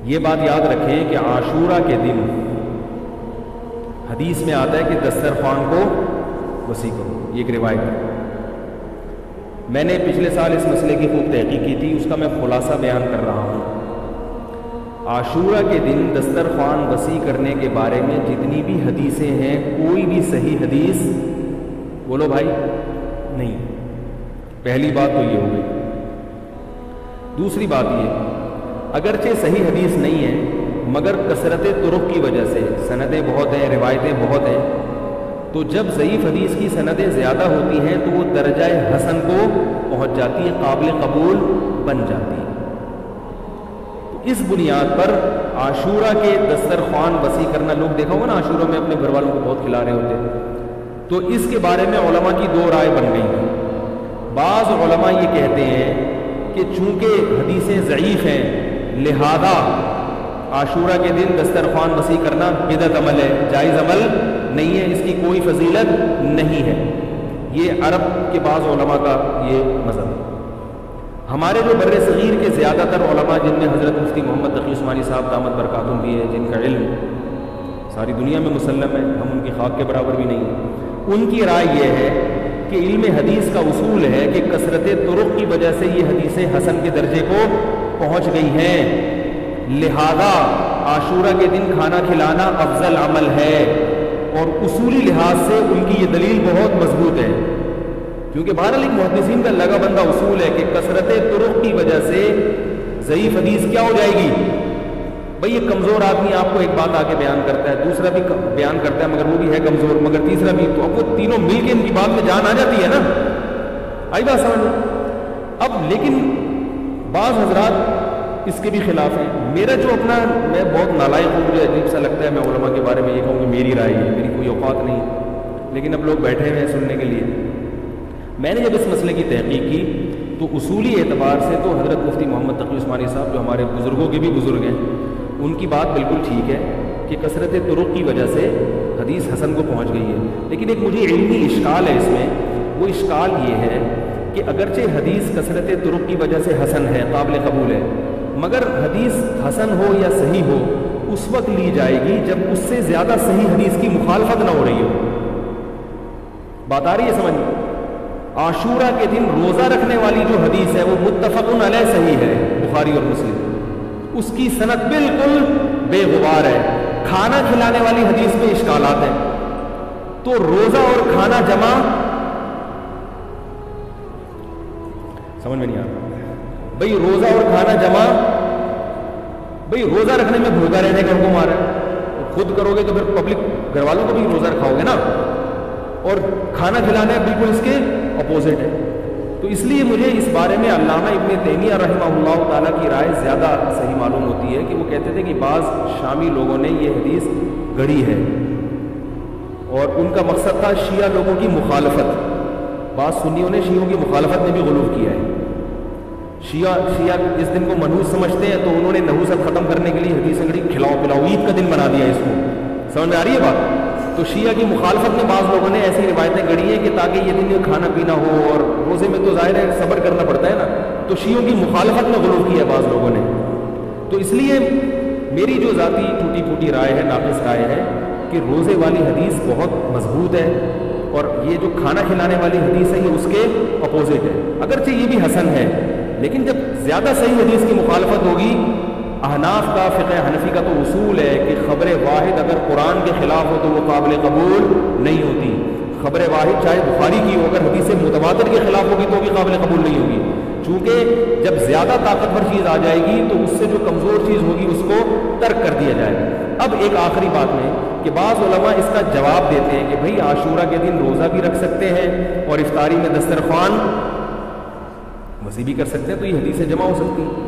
یہ بات یاد رکھیں کہ عاشورہ کے دن حدیث میں آتا ہے کہ دسترخوان کو وسیع کرو، یہ ایک روایت ہے۔ میں نے پچھلے سال اس مسئلے کی خوب تحقیق کی تھی، اس کا میں خلاصہ بیان کر رہا ہوں۔ عاشورہ کے دن دسترخوان وسیع کرنے کے بارے میں جتنی بھی حدیثیں ہیں، کوئی بھی صحیح حدیث بولو بھائی نہیں۔ پہلی بات تو یہ ہو گئی۔ دوسری بات یہ، اگرچہ صحیح حدیث نہیں ہے مگر کثرت طرق کی وجہ سے سندیں بہت ہیں، روایتیں بہت ہیں، تو جب ضعیف حدیث کی سندیں زیادہ ہوتی ہیں تو وہ درجہ حسن کو پہنچ جاتی ہے، قابل قبول بن جاتی ہے۔ اس بنیاد پر عاشورہ کے دسترخوان وسیع کرنا، لوگ دیکھا ہوگا نا عاشورہ میں اپنے گھر والوں کو بہت کھلا رہے ہوتے ہیں، تو اس کے بارے میں علماء کی دو رائے بن گئی ہیں۔ بعض علماء یہ کہتے ہیں کہ چونکہ حدیثیں ضعیف ہیں لہذا عاشورہ کے دن دسترخوان وسیع کرنا بدعت عمل ہے، جائز عمل نہیں ہے، اس کی کوئی فضیلت نہیں ہے۔ یہ عرب کے بعض علماء کا یہ مذہب ہے۔ ہمارے جو بر صغیر کے زیادہ تر علماء، جن میں حضرت مفتی محمد تقی عثمانی صاحب دامت برکاتہم بھی ہے، جن کا علم ساری دنیا میں مسلم ہے، ہم ان کی خاک کے برابر بھی نہیں ہیں، ان کی رائے یہ ہے کہ علم حدیث کا اصول ہے کہ کثرت طرق کی وجہ سے یہ حدیثیں حسن کے درجے کو پہنچ گئی ہیں، لہذا عاشورہ کے دن کھانا کھلانا افضل عمل ہے، اور اصولی لحاظ سے ان کی یہ دلیل بہت مضبوط ہے، کیونکہ بہرحال ایک محدثین کا لگا بندہ اصول ہے کہ کثرت طرق کی وجہ سے ضعیف حدیث کیا ہو جائے گی۔ بھئی یہ کمزور آدمی آپ کو ایک بات آگے بیان کرتا ہے، دوسرا بھی بیان کرتا ہے مگر وہ بھی ہے کمزور، مگر تیسرا بھی، تو اب وہ تینوں مل کے ان کی بات میں جان آ جاتی ہے نا، آئی بات سمجھ۔ اب لیکن بعض حضرات اس کے بھی خلاف ہیں۔ میرا جو اپنا، میں بہت نالائق ہوں، مجھے عجیب سا لگتا ہے میں علماء کے بارے میں یہ کہوں کہ میری رائے ہے، میری کوئی اوقات نہیں، لیکن اب لوگ بیٹھے ہوئے ہیں سننے کے لیے۔ میں نے جب اس مسئلے کی تحقیق کی تو اصولی اعتبار سے تو حضرت مفتی محمد تقی عثمانی صاحب جو ہمارے بزرگوں کے بھی بزرگ ہیں، ان کی بات بالکل ٹھیک ہے کہ کثرت طرق کی وجہ سے حدیث حسن کو پہنچ گئی ہے، لیکن ایک مجھے علمی اشکال ہے اس میں۔ وہ اشکال یہ ہے کہ اگرچہ حدیث کثرت طرق کی وجہ سے حسن ہے، قابل قبول ہے، مگر حدیث حسن ہو یا صحیح ہو اس وقت لی جائے گی جب اس سے زیادہ صحیح حدیث کی مخالفت نہ ہو رہی ہو۔ بات آ رہی ہے سمجھ میں؟ عاشورہ کے دن روزہ رکھنے والی جو حدیث ہے وہ متفق علیہ صحیح ہے، بخاری اور مسلم، اس کی سند بالکل بے غبار ہے۔ کھانا کھلانے والی حدیث میں اشکالات ہیں، تو روزہ اور کھانا جمع سمجھ میں نہیں آ رہا۔ بھئی روزہ اور کھانا جمع، بھئی روزہ رکھنے میں بھوکا رہنے کا حکم آ رہا ہے، خود کرو گے تو پھر پبلک گھر والوں کو بھی روزہ رکھاؤ گے نا، اور کھانا کھلانا بالکل اس کے اپوزٹ ہے۔ تو اس لیے مجھے اس بارے میں علامہ ابن تیمیہ رحمہ اللہ تعالیٰ کی رائے زیادہ صحیح معلوم ہوتی ہے کہ وہ کہتے تھے کہ بعض شامی لوگوں نے یہ حدیث گڑھی ہے اور ان کا مقصد تھا شیعہ لوگوں کی مخالفت۔ بعض سنیوں نے شیعوں کی مخالفت میں بھی غلو کیا ہے۔ شیعہ اس دن کو منحوس سمجھتے ہیں تو انہوں نے نحوست ختم کرنے کے لیے حدیث گڑھی کھلاؤ پلاؤ، عید کا دن بنا دیا اس کو، سمجھ میں آ رہی ہے بات؟ تو شیعہ کی مخالفت میں بعض لوگوں نے ایسی روایتیں گڑھی ہیں کہ تاکہ یہ دن کھانا پینا ہو، اور روزے میں تو ظاہر ہے صبر کرنا پڑتا ہے نا، تو شیعوں کی مخالفت میں غلو کیا ہے بعض لوگوں نے۔ تو اس لیے میری جو ذاتی ٹوٹی پھوٹی رائے ہے، ناقص رائے ہے کہ روزے والی حدیث بہت مضبوط ہے، اور یہ جو کھانا کھلانے والی حدیث ہے یہ اس کے اپوزٹ ہے، اگرچہ یہ بھی حسن ہے، لیکن جب زیادہ صحیح حدیث کی مخالفت ہوگی، احناف کا، فقہ حنفی کا تو اصول ہے کہ خبر واحد اگر قرآن کے خلاف ہو تو وہ قابل قبول نہیں ہوتی۔ خبر واحد چاہے بخاری کی ہو، اگر حدیث متواتر کے خلاف ہوگی تو بھی قابل قبول نہیں ہوگی، چونکہ جب زیادہ طاقتور چیز آ جائے گی تو اس سے جو کمزور چیز ہوگی اس کو ترک کر دیا جائے گا۔ اب ایک آخری بات میں کہ بعض علماء اس کا جواب دیتے ہیں کہ بھئی عاشورہ کے دن روزہ بھی رکھ سکتے ہیں اور افطاری میں دسترخوان وسیع بھی کر سکتے ہیں، تو یہ حدیثیں جمع ہو سکتی ہیں۔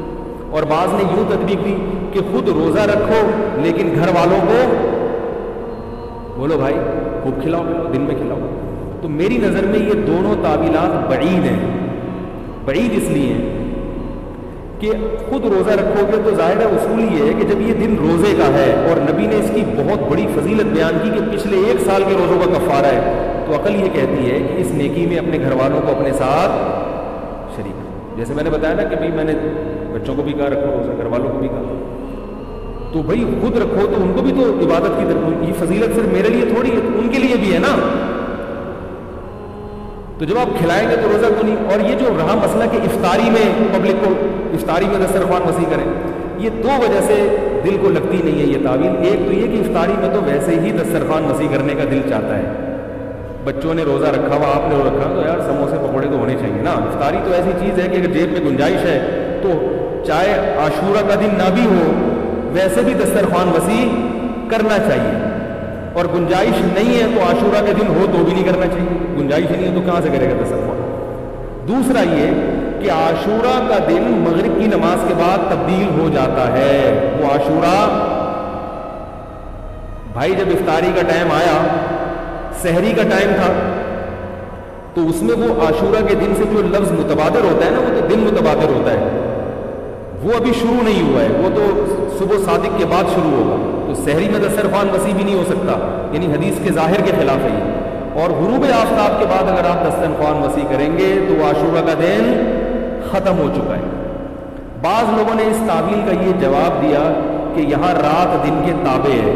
اور بعض نے یوں تطبیق دی کہ خود روزہ رکھو لیکن گھر والوں کو بولو بھائی خوب کھلاؤ، دن میں کھلاؤ۔ تو میری نظر میں یہ دونوں تعویلات بعید ہیں۔ بعید اس لیے ہیں کہ خود روزہ رکھو گے تو ظاہر ہے اصول یہ ہے کہ جب یہ دن روزے کا ہے اور نبی نے اس کی بہت بڑی فضیلت بیان کی کہ پچھلے 1 سال کے روزوں کا کفارہ ہے، تو عقل یہ کہتی ہے کہ اس نیکی میں اپنے گھر والوں کو اپنے ساتھ شریک کرو۔ جیسے میں نے بتایا نا کہ بھائی میں نے بچوں کو بھی کہا رکھو روزہ، گھر والوں کو بھی کہا، تو بھائی خود رکھو تو ان کو بھی تو عبادت کی طرف، یہ فضیلت صرف میرے لیے تھوڑی ہے، ان کے لیے بھی ہے نا. تو جب آپ کھلائیں گے تو روزہ کو نہیں. اور یہ جو رہا مسئلہ کہ افطاری میں پبلک کو افطاری میں دسترخوان وسیع کریں، یہ دو وجہ سے دل کو لگتی نہیں ہے یہ تعویل. ایک تو یہ کہ افطاری میں تو ویسے ہی دسترخوان وسیع کرنے کا دل چاہتا ہے. بچوں نے روزہ رکھا ہوا، آپ نے رکھا تو یار سموسے پکوڑے تو ہونے چاہیے نا. افطاری تو ایسی چیز ہے کہ اگر جیب میں گنجائش ہے تو چاہے عاشورہ کا دن نہ بھی ہو ویسے بھی دسترخوان وسیع کرنا چاہیے. اور گنجائش نہیں ہے تو عاشورہ کے دن ہو تو بھی نہیں کرنا چاہیے. گنجائش نہیں ہے تو کہاں سے کرے گا دسترخوان. دوسرا یہ کہ عاشورہ کا دن مغرب کی نماز کے بعد تبدیل ہو جاتا ہے. وہ عاشورہ بھائی جب افطاری کا ٹائم آیا، سحری کا ٹائم تھا، تو اس میں وہ عاشورہ کے دن سے جو لفظ متبادر ہوتا ہے نا، وہ تو دن متبادر ہوتا ہے، وہ ابھی شروع نہیں ہوا ہے، وہ تو صبح صادق کے بعد شروع ہوگا. تو سحری میں دسترخوان وسیع بھی نہیں ہو سکتا، یعنی حدیث کے ظاہر کے خلاف ہے یہ. اور غروب آفتاب کے بعد اگر آپ دسترخوان وسیع کریں گے تو وہ عاشورہ کا دن ختم ہو چکا ہے. بعض لوگوں نے اس تعویل کا یہ جواب دیا کہ یہاں رات دن کے تابع ہے،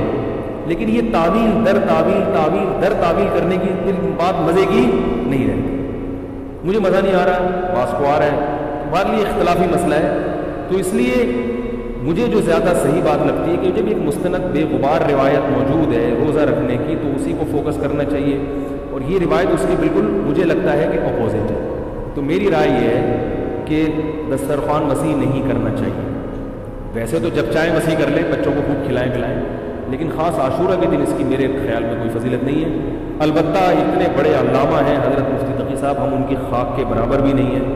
لیکن یہ تعویل در تعویل تعویل در تعویل کرنے کی بات مزے کی نہیں رہتی. مجھے مزہ نہیں آ رہا، بعض کو آ رہا ہے، ہمارے لیے اختلافی مسئلہ ہے. تو اس لیے مجھے جو زیادہ صحیح بات لگتی ہے کہ جب ایک مستند بے غبار روایت موجود ہے روزہ رکھنے کی تو اسی کو فوکس کرنا چاہیے. اور یہ روایت اس کی بالکل مجھے لگتا ہے کہ اپوزٹ ہے. تو میری رائے یہ ہے کہ دسترخوان وسیع نہیں کرنا چاہیے. ویسے تو جب چاہیں وسیع کر لیں، بچوں کو خوب کھلائیں پلائیں، لیکن خاص عاشورہ کے دن اس کی میرے خیال میں کوئی فضیلت نہیں ہے. البتہ اتنے بڑے علامہ ہیں حضرت مفتی تقی صاحب، ہم ان کی خاک کے برابر بھی نہیں ہیں،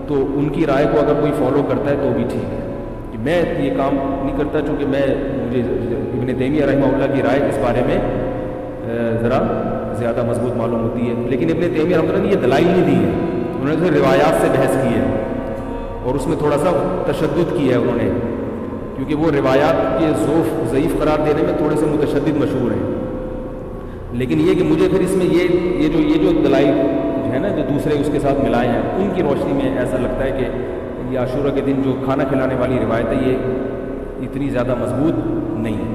تو ان کی رائے کو اگر کوئی فالو کرتا ہے تو بھی ٹھیک ہے. کہ میں یہ کام نہیں کرتا، چونکہ مجھے ابن تیمیہ رحمہ اللہ کی رائے اس بارے میں ذرا زیادہ مضبوط معلوم ہوتی ہے. لیکن ابن تیمیہ رحمہ اللہ نے یہ دلائل نہیں دی ہے، انہوں نے روایات سے بحث کی ہے اور اس میں تھوڑا سا تشدد کی ہے انہوں نے، کیونکہ وہ روایات کے ضعیف قرار دینے میں تھوڑے سے متشدد مشہور ہیں. لیکن یہ کہ مجھے پھر اس میں یہ جو دلائل ہے نا جو دوسرے اس کے ساتھ ملائے ہیں، ان کی روشنی میں ایسا لگتا ہے کہ یہ عاشورہ کے دن جو کھانا کھلانے والی روایت ہے یہ اتنی زیادہ مضبوط نہیں ہے.